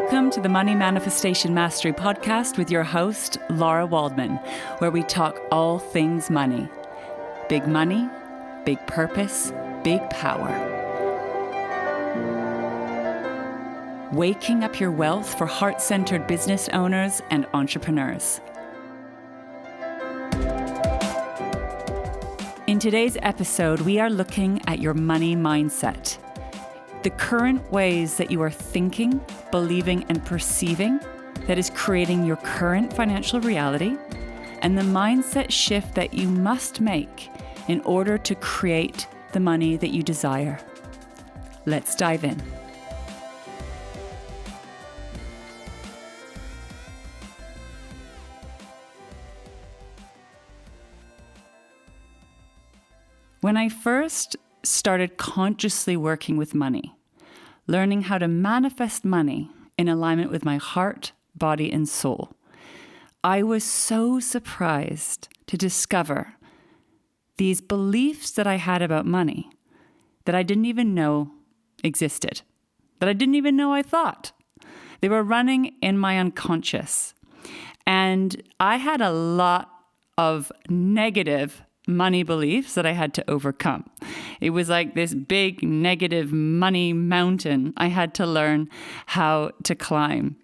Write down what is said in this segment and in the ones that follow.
Welcome to the Money Manifestation Mastery podcast with your host, Lara Waldman, where we talk all things money. Big money, big purpose, big power. Waking up your wealth for heart-centered business owners and entrepreneurs. In today's episode, we are looking at your money mindset. The current ways that you are thinking, believing, and perceiving that is creating your current financial reality, and the mindset shift that you must make in order to create the money that you desire. Let's dive in. When I first started consciously working with money, learning how to manifest money in alignment with my heart, body, and soul, I was so surprised to discover these beliefs that I had about money that I didn't even know existed, that I didn't even know I thought. They were running in my unconscious. And I had a lot of negative money beliefs that I had to overcome. It was like this big negative money mountain I had to learn how to climb.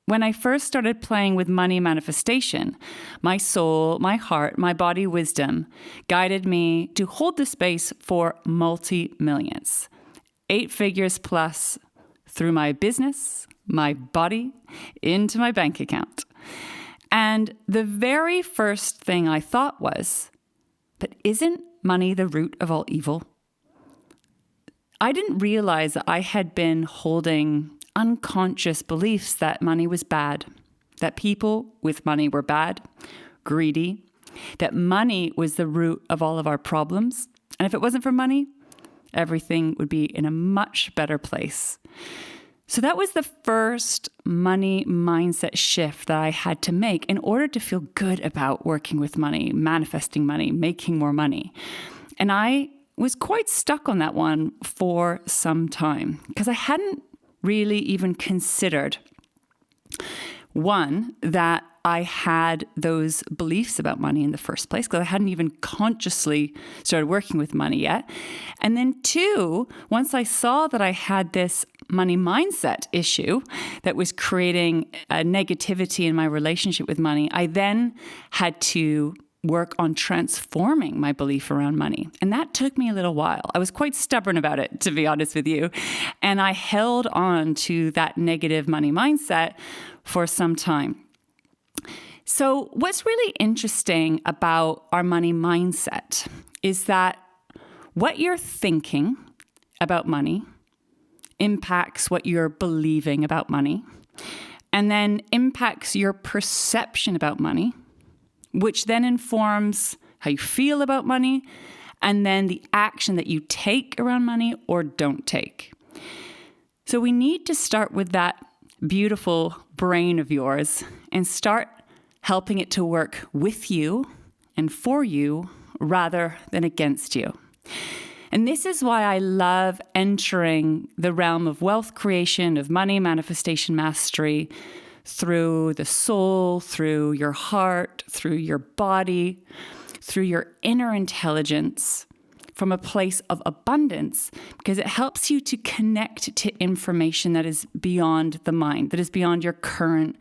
When I first started playing with money manifestation, my soul, my heart, my body wisdom guided me to hold the space for multi-millions, 8 figures plus through my business, my body, into my bank account. And the very first thing I thought was, but isn't money the root of all evil? I didn't realize that I had been holding unconscious beliefs that money was bad, that people with money were bad, greedy, that money was the root of all of our problems. And if it wasn't for money, everything would be in a much better place. So that was the first money mindset shift that I had to make in order to feel good about working with money, manifesting money, making more money. And I was quite stuck on that one for some time because I hadn't really even considered, one, that I had those beliefs about money in the first place because I hadn't even consciously started working with money yet. And then two, once I saw that I had this money mindset issue that was creating a negativity in my relationship with money, I then had to work on transforming my belief around money. And that took me a little while. I was quite stubborn about it, to be honest with you. And I held on to that negative money mindset for some time. So what's really interesting about our money mindset is that what you're thinking about money impacts what you're believing about money, and then impacts your perception about money, which then informs how you feel about money, and then the action that you take around money or don't take. So we need to start with that beautiful brain of yours and start helping it to work with you and for you rather than against you. And this is why I love entering the realm of wealth creation, of money manifestation mastery, through the soul, through your heart, through your body, through your inner intelligence, from a place of abundance, because it helps you to connect to information that is beyond the mind, that is beyond your current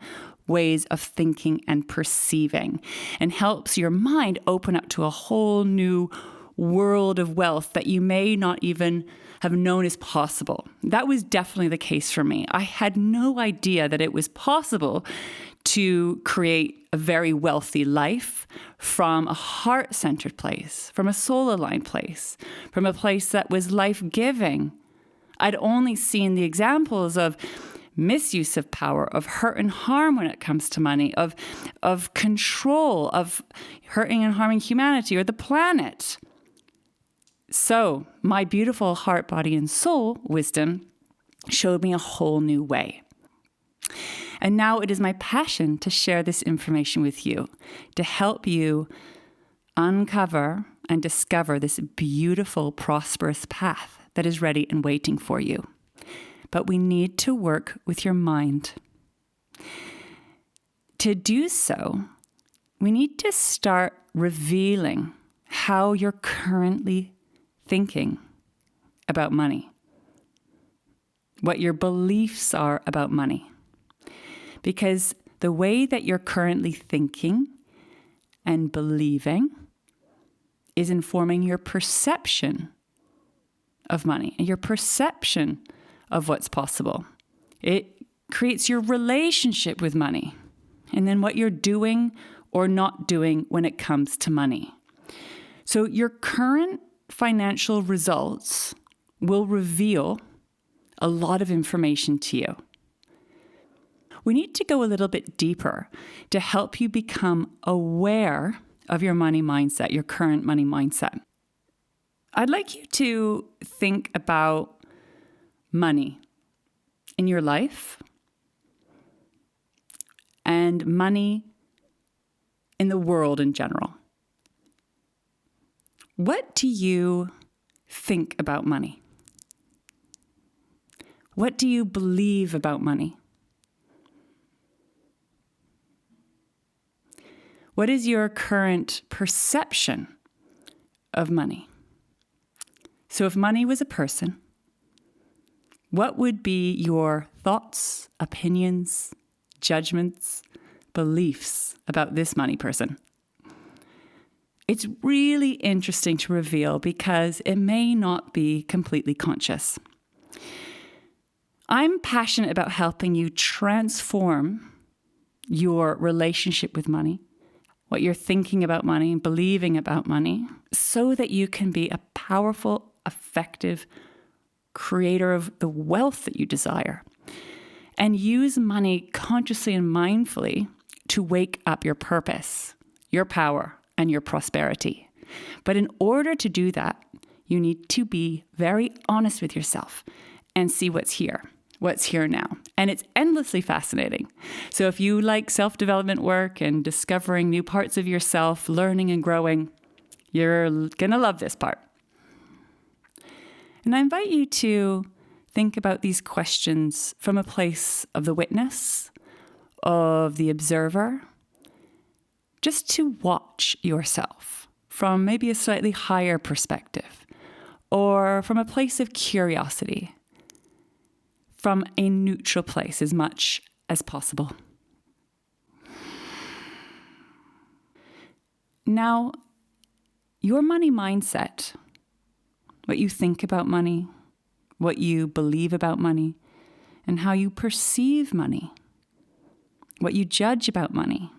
ways of thinking and perceiving, and helps your mind open up to a whole new world of wealth that you may not even have known is possible. That was definitely the case for me. I had no idea that it was possible to create a very wealthy life from a heart-centered place, from a soul-aligned place, from a place that was life-giving. I'd only seen the examples of misuse of power, of hurt and harm when it comes to money, of control, of hurting and harming humanity or the planet. So my beautiful heart, body, and soul wisdom showed me a whole new way. And now it is my passion to share this information with you, to help you uncover and discover this beautiful, prosperous path that is ready and waiting for you. but we need to work with your mind. To do so, we need to start revealing how you're currently thinking about money, what your beliefs are about money. Because the way that you're currently thinking and believing is informing your perception of money and your perception of what's possible. It creates your relationship with money and then what you're doing or not doing when it comes to money. So your current financial results will reveal a lot of information to you. We need to go a little bit deeper to help you become aware of your money mindset, your current money mindset. I'd like you to think about money in your life and money in the world in general. What do you think about money? What do you believe about money? What is your current perception of money? So if money was a person, what would be your thoughts, opinions, judgments, beliefs about this money person? It's really interesting to reveal because it may not be completely conscious. I'm passionate about helping you transform your relationship with money, what you're thinking about money and believing about money, so that you can be a powerful, effective creator of the wealth that you desire. And use money consciously and mindfully to wake up your purpose, your power, and your prosperity. But in order to do that, you need to be very honest with yourself and see what's here now. And it's endlessly fascinating. So if you like self-development work and discovering new parts of yourself, learning and growing, you're going to love this part. And I invite you to think about these questions from a place of the witness, of the observer, just to watch yourself from maybe a slightly higher perspective, or from a place of curiosity, from a neutral place as much as possible. Now, your money mindset, what you think about money, what you believe about money, and how you perceive money, what you judge about money,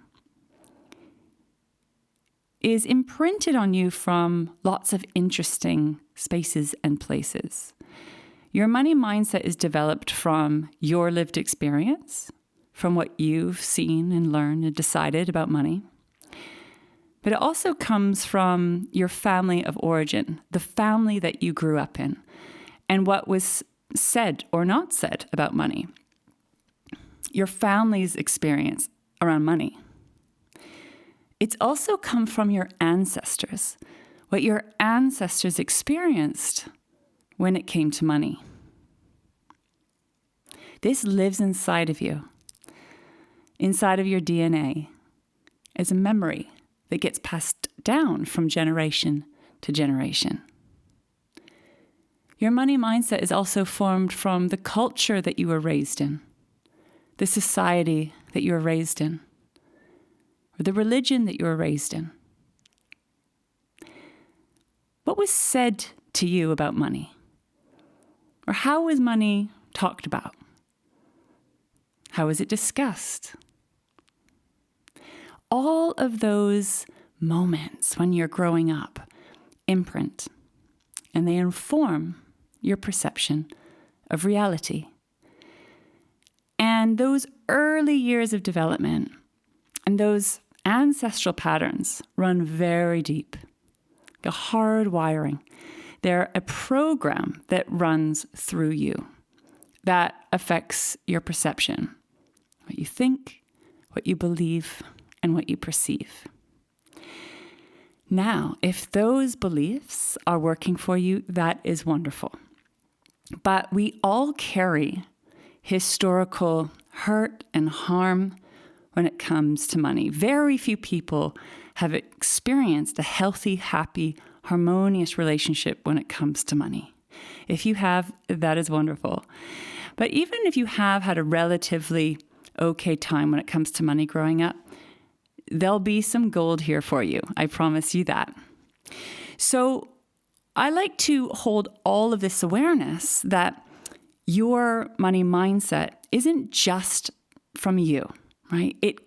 is imprinted on you from lots of interesting spaces and places. Your money mindset is developed from your lived experience, from what you've seen and learned and decided about money. But it also comes from your family of origin, the family that you grew up in, and what was said or not said about money. Your family's experience around money. It's also come from your ancestors, what your ancestors experienced when it came to money. This lives inside of you, inside of your DNA, as a memory that gets passed down from generation to generation. Your money mindset is also formed from the culture that you were raised in, the society that you were raised in, or the religion that you were raised in. What was said to you about money? Or how was money talked about? How was it discussed? All of those moments when you're growing up imprint, and they inform your perception of reality. And those early years of development and those ancestral patterns run very deep, a hard wiring. They're a program that runs through you that affects your perception, what you think, what you believe, and what you perceive. Now, if those beliefs are working for you, that is wonderful. But we all carry historical hurt and harm when it comes to money. Very few people have experienced a healthy, happy, harmonious relationship when it comes to money. If you have, that is wonderful. But even if you have had a relatively okay time when it comes to money growing up, there'll be some gold here for you. I promise you that. So I like to hold all of this awareness that your money mindset isn't just from you, right? It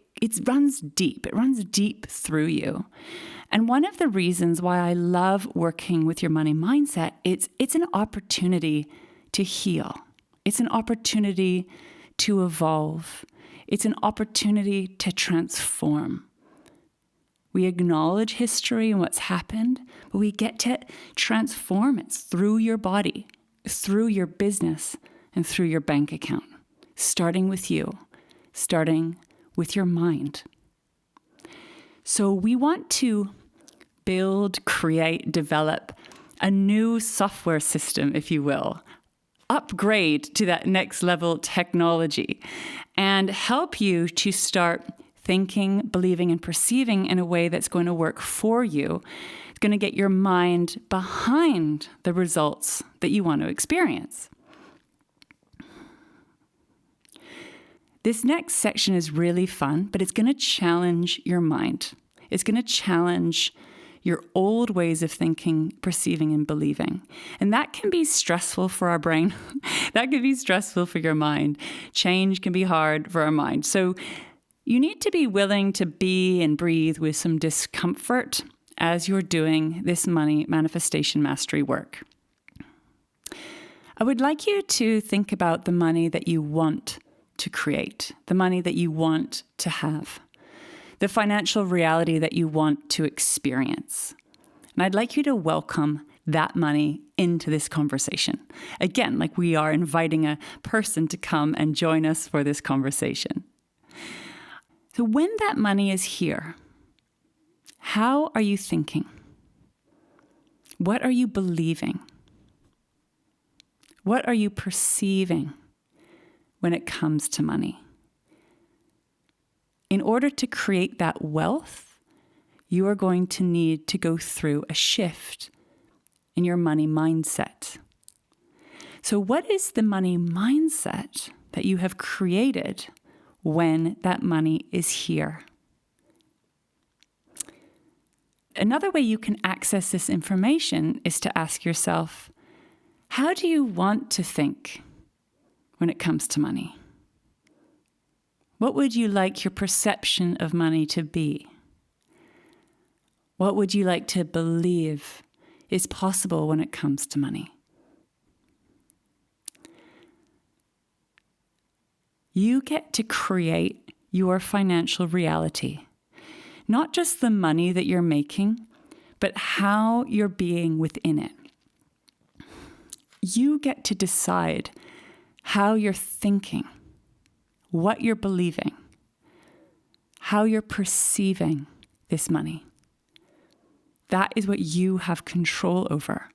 runs deep. It runs deep through you. And one of the reasons why I love working with your money mindset, it's an opportunity to heal. It's an opportunity to evolve. It's an opportunity to transform. We acknowledge history and what's happened, but we get to transform it through your body, through your business, and through your bank account, starting with you, starting with your mind. So we want to build, create, develop a new software system, if you will, upgrade to that next level technology, and help you to start thinking, believing, and perceiving in a way that's going to work for you. It's going to get your mind behind the results that you want to experience. This next section is really fun, but it's going to challenge your mind. It's going to challenge your old ways of thinking, perceiving, and believing. And that can be stressful for our brain. That can be stressful for your mind. Change can be hard for our mind. So you need to be willing to be and breathe with some discomfort as you're doing this money manifestation mastery work. I would like you to think about the money that you want to create, the money that you want to have, the financial reality that you want to experience. And I'd like you to welcome that money into this conversation. Again, like we are inviting a person to come and join us for this conversation. So when that money is here, how are you thinking? What are you believing? What are you perceiving when it comes to money? In order to create that wealth, you are going to need to go through a shift in your money mindset. So what is the money mindset that you have created when that money is here? Another way you can access this information is to ask yourself, how do you want to think when it comes to money? What would you like your perception of money to be? What would you like to believe is possible when it comes to money? You get to create your financial reality, not just the money that you're making, but how you're being within it. You get to decide how you're thinking, what you're believing, how you're perceiving this money. That is what you have control over.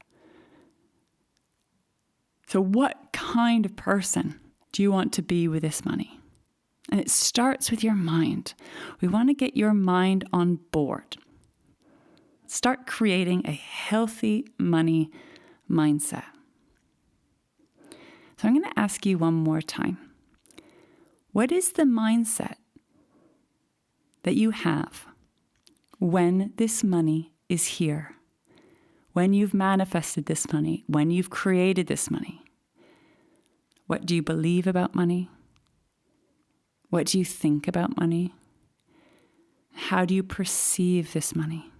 So what kind of person do you want to be with this money? And it starts with your mind. We want to get your mind on board. Start creating a healthy money mindset. So I'm going to ask you one more time. What is the mindset that you have when this money is here? When you've manifested this money? When you've created this money? What do you believe about money? What do you think about money? How do you perceive this money?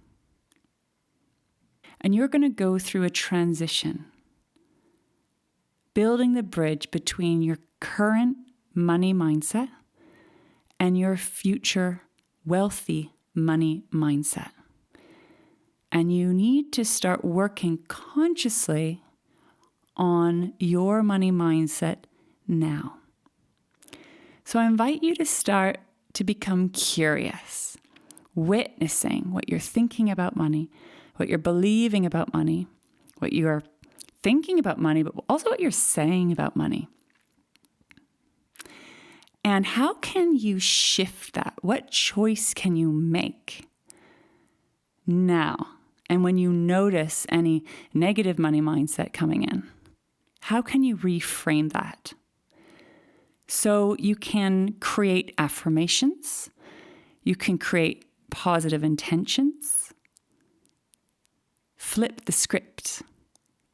And you're going to go through a transition, building the bridge between your current money mindset and your future wealthy money mindset. And you need to start working consciously on your money mindset now. So I invite you to start to become curious, witnessing what you're thinking about money, what you're believing about money, what you're thinking about money, but also what you're saying about money. And how can you shift that? What choice can you make now? And when you notice any negative money mindset coming in, how can you reframe that? So you can create affirmations. You can create positive intentions. Flip the script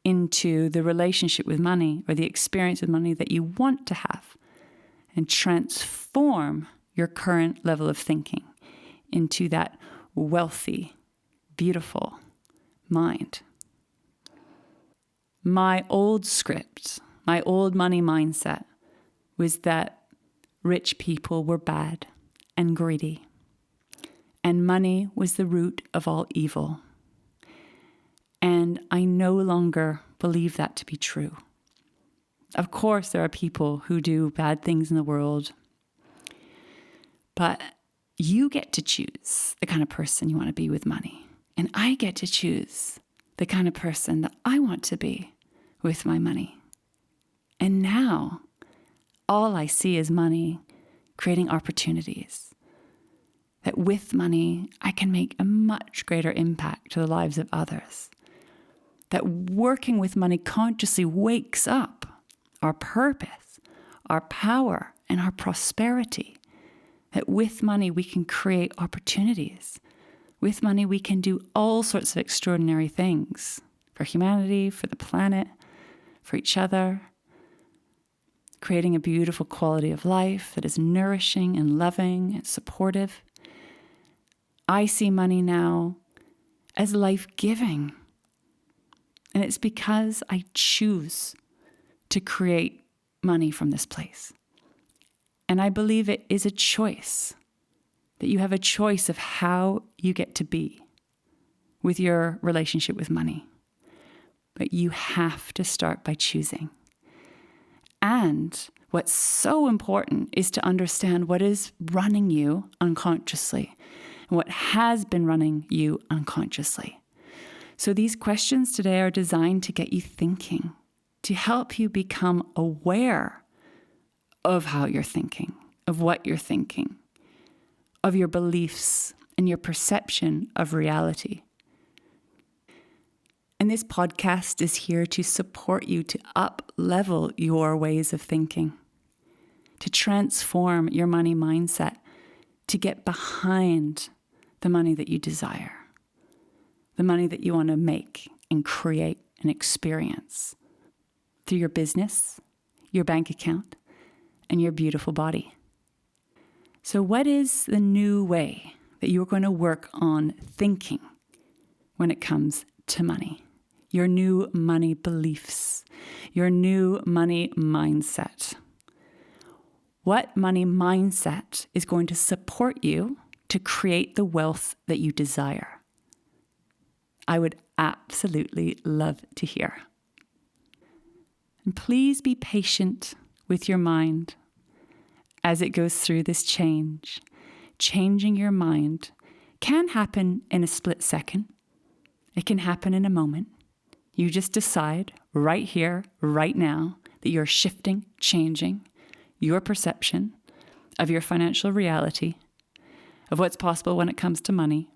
into the relationship with money or the experience with money that you want to have, and transform your current level of thinking into that wealthy, beautiful mind. My old script, my old money mindset was that rich people were bad and greedy, and money was the root of all evil. And I no longer believe that to be true. Of course, there are people who do bad things in the world, but you get to choose the kind of person you want to be with money. And I get to choose the kind of person that I want to be with my money. And now, all I see is money creating opportunities. That with money, I can make a much greater impact to the lives of others. That working with money consciously wakes up our purpose, our power, and our prosperity. That with money, we can create opportunities. With money, we can do all sorts of extraordinary things for humanity, for the planet, for each other, creating a beautiful quality of life that is nourishing and loving and supportive. I see money now as life-giving. And it's because I choose to create money from this place. And I believe it is a choice, that you have a choice of how you get to be with your relationship with money. But you have to start by choosing. And what's so important is to understand what is running you unconsciously and what has been running you unconsciously. So these questions today are designed to get you thinking, to help you become aware of how you're thinking, of what you're thinking, of your beliefs and your perception of reality. And this podcast is here to support you to up-level your ways of thinking, to transform your money mindset, to get behind the money that you desire, the money that you want to make and create and experience through your business, your bank account, and your beautiful body. So what is the new way that you're going to work on thinking when it comes to money? Your new money beliefs, your new money mindset. What money mindset is going to support you to create the wealth that you desire? I would absolutely love to hear. And please be patient with your mind as it goes through this change. Changing your mind can happen in a split second. It can happen in a moment. You just decide right here, right now, that you're shifting, changing your perception of your financial reality, of what's possible when it comes to money.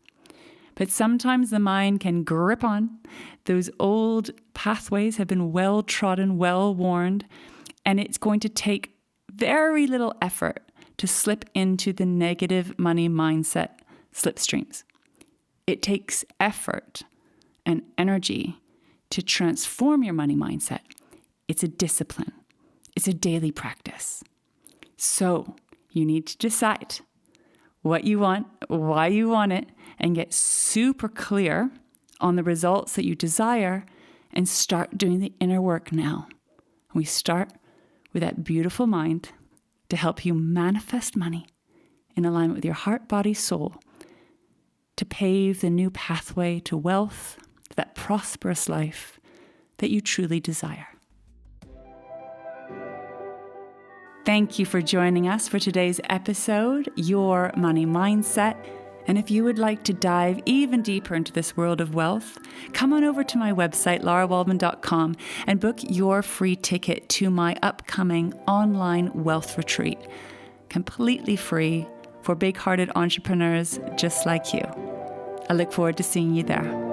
But sometimes the mind can grip on. Those old pathways have been well trodden, well worn, and it's going to take very little effort to slip into the negative money mindset slipstreams. It takes effort and energy to transform your money mindset. It's a discipline. It's a daily practice. So you need to decide what you want, why you want it, and get super clear on the results that you desire and start doing the inner work now. We start with that beautiful mind to help you manifest money in alignment with your heart, body, soul, to pave the new pathway to wealth, to that prosperous life that you truly desire. Thank you for joining us for today's episode, Your Money Mindset. And if you would like to dive even deeper into this world of wealth, come on over to my website, larawaldman.com, and book your free ticket to my upcoming online wealth retreat, completely free for big-hearted entrepreneurs just like you. I look forward to seeing you there.